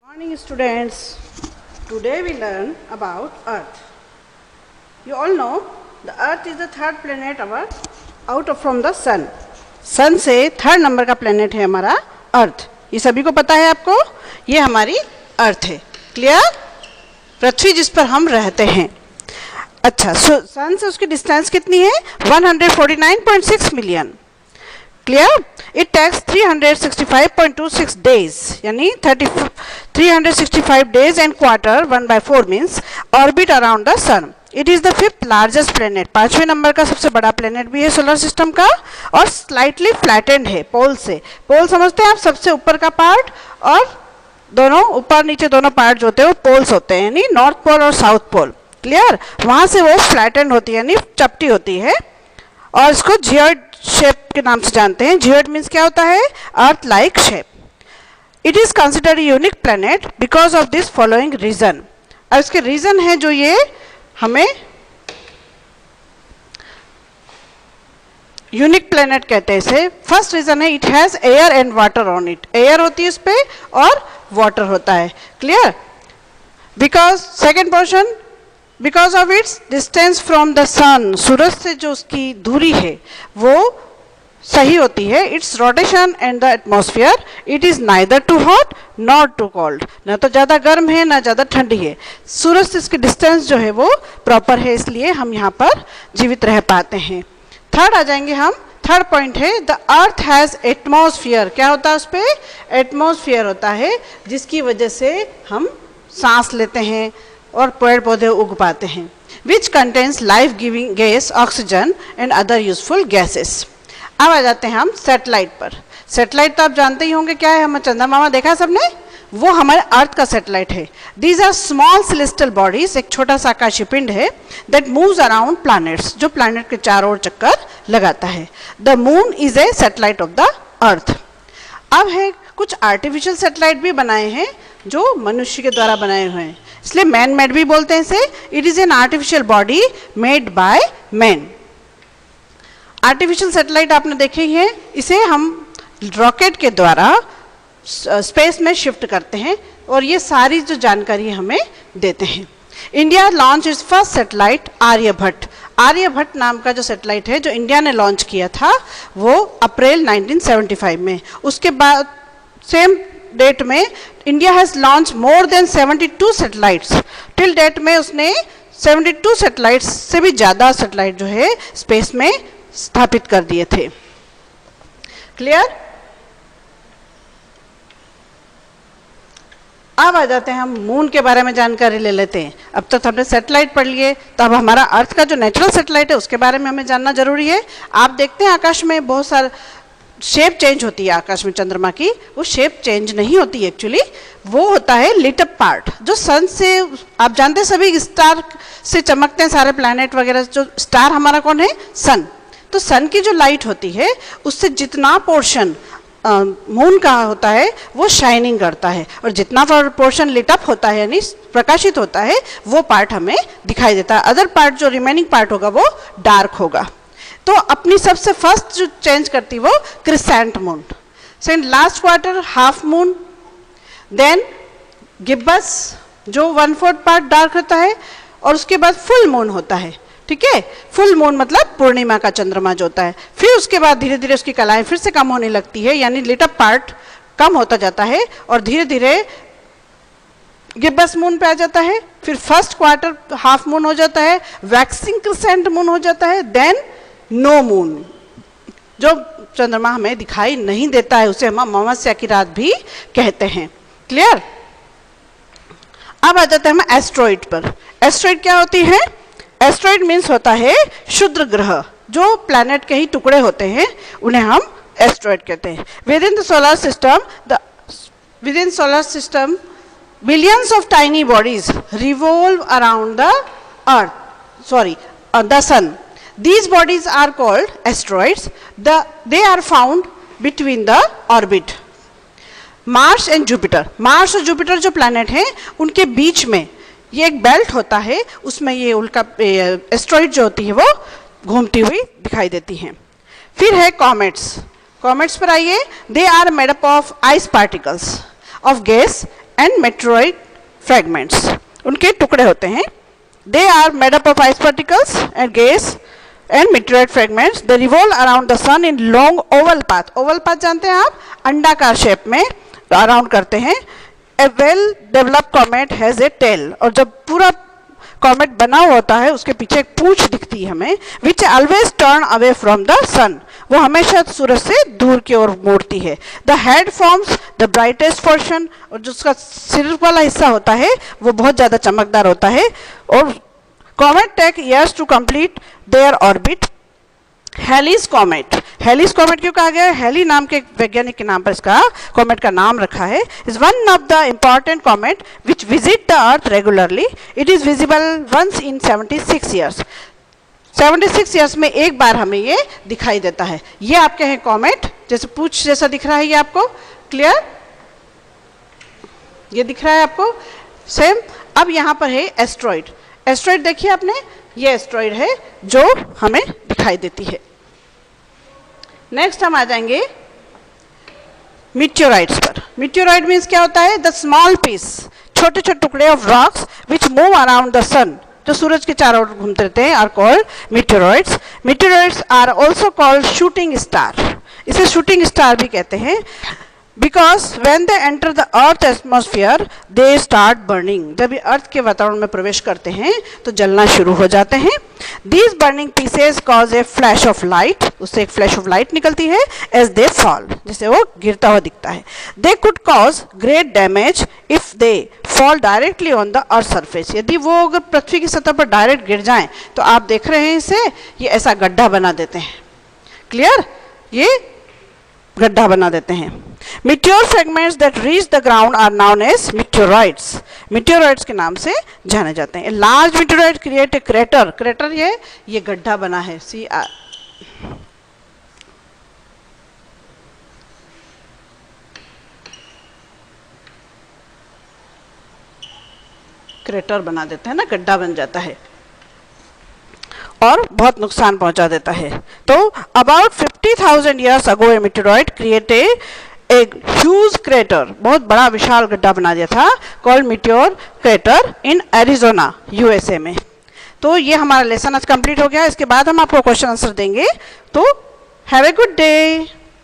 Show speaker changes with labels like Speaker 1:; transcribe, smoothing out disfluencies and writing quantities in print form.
Speaker 1: Morning students, today we learn about Earth. You all know the Earth is the third planet out from the Sun. Sun से third number का planet है हमारा Earth. ये सभी को पता है आपको? ये हमारी Earth है. क्लियर? पृथ्वी जिस पर हम रहते हैं. अच्छा, सन से उसकी डिस्टेंस कितनी है? 149.6 million. Clear? It takes 365.26 days, यानी 365 days and quarter 1/4 means orbit around the sun. It is the fifth largest planet, पांचवें नंबर का सबसे बड़ा प्लेनेट भी है सोलर सिस्टम का, और स्लाइटली फ्लैटेंड है पोल से. पोल समझते हैं आप? सबसे ऊपर का पार्ट और दोनों ऊपर नीचे दोनों पार्ट जो होते हैं वो पोल्स होते हैं, यानी नॉर्थ पोल और साउथ पोल. क्लियर? वहां से वो फ्लैटेंड होती है, यानी चपटी होती है, और इसको जियोइड शेप के नाम से जानते हैं. जियोइड मीन्स क्या होता है? Earth like shape. It is considered unique planet because of this following reason. अब इसके रीजन है जो ये हमें यूनिक प्लेनेट कहते हैं इसे. फर्स्ट रीजन है it has air and water on it. Air होती है इस पे और वाटर होता है. Clear? Because second portion, because of its distance from the sun, सूरज से जो उसकी दूरी है वो सही होती है. Its rotation and the atmosphere, it is neither too hot not too cold. ना तो ज़्यादा गर्म है ना ज़्यादा ठंडी है. सूरज से इसकी डिस्टेंस जो है वो प्रॉपर है, इसलिए हम यहाँ पर जीवित रह पाते हैं. थर्ड आ जाएंगे हम. थर्ड पॉइंट है द अर्थ हैज़ एटमॉस्फेयर. क्या होता है उस पर? एटमॉस्फेयर होता है, जिसकी वजह से हम सांस लेते हैं और पेड़ पौधे उग पाते हैं. Which contains life giving gas oxygen and other useful gases. अब आ जाते हैं हम सैटेलाइट पर. सैटेलाइट तो आप जानते ही होंगे क्या है. हम चंद्रमा देखा है सबने? वो हमारे अर्थ का सैटेलाइट है. These are small celestial bodies, एक छोटा सा आकाशीय पिंड है, दैट मूव्स अराउंड प्लैनेट्स, जो प्लैनेट के चारों ओर चक्कर लगाता है. The moon is a satellite of the earth. अब है कुछ आर्टिफिशियल सैटेलाइट भी बनाए हैं जो मनुष्य के द्वारा बनाए हुए हैं, इसलिए मैन मेड भी बोलते हैं इसे. It is an artificial body made by man. Artificial satellite आपने देखे ही है. इसे हम रॉकेट के द्वारा स्पेस में शिफ्ट करते हैं और ये सारी जो जानकारी हमें देते हैं. India launch its first satellite Aryabhata. Aryabhata नाम का जो सैटेलाइट है जो इंडिया ने लॉन्च किया था वो अप्रैल 1975 में. उसके बाद सेम डेट में India has launch more than 72 satellites. Till date में उसने 72 सैटेलाइट्स से भी ज़्यादा सैटेलाइट जो है स्पेस में स्थापित कर दिए थे. क्लियर? अब आ जाते हैं हम मून के बारे में जानकारी ले लेते हैं. अब तक हमने सैटेलाइट पढ़ लिए, तो अब हमारा अर्थ का जो नेचुरल सैटेलाइट है उसके बारे में हमें जानना जरूरी है. आप देखते हैं आकाश में बहुत सारा शेप चेंज होती है आकाश में चंद्रमा की. वो शेप चेंज नहीं होती एक्चुअली, वो होता है लिट अप पार्ट जो सन से. आप जानते हैं सभी स्टार से चमकते हैं सारे प्लैनेट वगैरह. जो स्टार हमारा कौन है? सन. तो सन की जो लाइट होती है उससे जितना पोर्शन मून का होता है वो शाइनिंग करता है, और जितना पोर्शन लिट अप होता है यानी प्रकाशित होता है वो पार्ट हमें दिखाई देता है. अदर पार्ट जो रिमेनिंग पार्ट होगा वो डार्क होगा. तो अपनी सबसे फर्स्ट जो चेंज करती वो crescent moon, second last quarter half moon, then gibbous जो 1/4 पार्ट डार्क होता है, और उसके बाद फुल मून होता है. ठीक है? फुल मून मतलब पूर्णिमा का चंद्रमा जो होता है. फिर उसके बाद धीरे धीरे उसकी कलाएं फिर से कम होने लगती है, यानी लिट अप पार्ट कम होता जाता है, और धीरे धीरे गिब्बस मून पे आ जाता है. फिर फर्स्ट क्वार्टर हाफ मून हो जाता है, वैक्सिंग क्रिसेंट मून हो जाता है, देन नो मून जो चंद्रमा हमें दिखाई नहीं देता है, उसे हम अमावस्या की रात भी कहते हैं. क्लियर? अब आ जाते हैं हम एस्ट्रॉइड पर. एस्ट्रॉइड क्या होती है? एस्ट्रॉइड मीन्स होता है क्षुद्र ग्रह. जो प्लैनेट के ही टुकड़े होते हैं उन्हें हम एस्ट्रॉइड कहते हैं. Within solar system billions of tiny bodies revolve around the earth, the sun. These bodies are called asteroids. They are found between the orbit. Mars and Jupiter. Mars और जुपिटर जो प्लैनेट हैं उनके बीच में ये एक belt होता है, उसमें ये उल्का एस्ट्रॉइड जो होती है वो घूमती हुई दिखाई देती हैं. फिर है कॉमेट्स. कॉमेट्स पर आइए. They are made up of ice particles of gas and meteoroid fragments, उनके टुकड़े होते हैं. They are made up of ice particles and gas and meteorite fragments. They revolve around the sun in long oval path. Oval path जानते हैं आप, अंडाकार shape में around करते हैं. A well developed comet has a tail. और जब पूरा कॉमेट बना होता है उसके पीछे एक पूंछ दिखती है हमें, which always turn away from the sun, वो हमेशा सूरज से दूर की ओर मोड़ती है. The head forms the brightest portion, और जो उसका सिर वाला हिस्सा होता है वो बहुत ज़्यादा चमकदार होता है. और comet take years to complete their orbit. Halley's comet, Halley's comet क्यों कहा गया है? हेली नाम के वैज्ञानिक के नाम पर इसका कॉमेट का नाम रखा है. Is one of the important comet which visit the earth regularly. It is visible once in 76 years. 76 years में एक बार हमें ये दिखाई देता है. ये आपके हैं कॉमेट, जैसे पूंछ जैसा दिख रहा है ये आपको, क्लियर? ये दिख रहा है आपको सेम. अब यहाँ पर है एस्ट्रॉइड. एस्ट्रॉइड देखिए आपने, ये एस्ट्रॉइड है जो हमें दिखाई देती है. नेक्स्ट हम आ जाएंगे मीटियोराइट्स पर. मीटियोराइट मीन्स क्या होता है? द स्मॉल पीस, छोटे छोटे टुकड़े of rocks which move around the sun, जो सूरज के चारों ओर घूमते रहते हैं, are called meteorites. Meteorites are also called shooting star. इसे शूटिंग स्टार भी कहते हैं. Because when they enter the earth atmosphere, they start burning. जब ये अर्थ के वातावरण में प्रवेश करते हैं तो जलना शुरू हो जाते हैं. These burning pieces cause a flash of light. उससे एक flash of light निकलती है as they fall, जैसे वो गिरता हुआ दिखता है. They could cause great damage if they fall directly on the earth surface. यदि वो अगर पृथ्वी की सतह पर डायरेक्ट गिर जाएं तो आप देख रहे हैं इसे, ये ऐसा गड्ढा बना देते हैं. क्लियर? ये गड्ढा बना देते हैं. Meteor fragments that reach the ground are known as meteoroids. Meteoroids के नाम से जाने जाते हैं. A large meteoroid create a crater. Crater ये गड्ढा बना है. See, क्रेटर बना देते हैं ना, गड्ढा बन जाता है और बहुत नुकसान पहुंचा देता है. तो about 50,000 years ago a meteoroid created एक ह्यूज क्रेटर, बहुत बड़ा विशाल गड्ढा बना दिया था, कॉल्ड मीटियोर क्रेटर इन एरिजोना, यूएसए में. तो ये हमारा लेसन आज कंप्लीट हो गया. इसके बाद हम आपको क्वेश्चन आंसर देंगे. तो हैव ए गुड डे.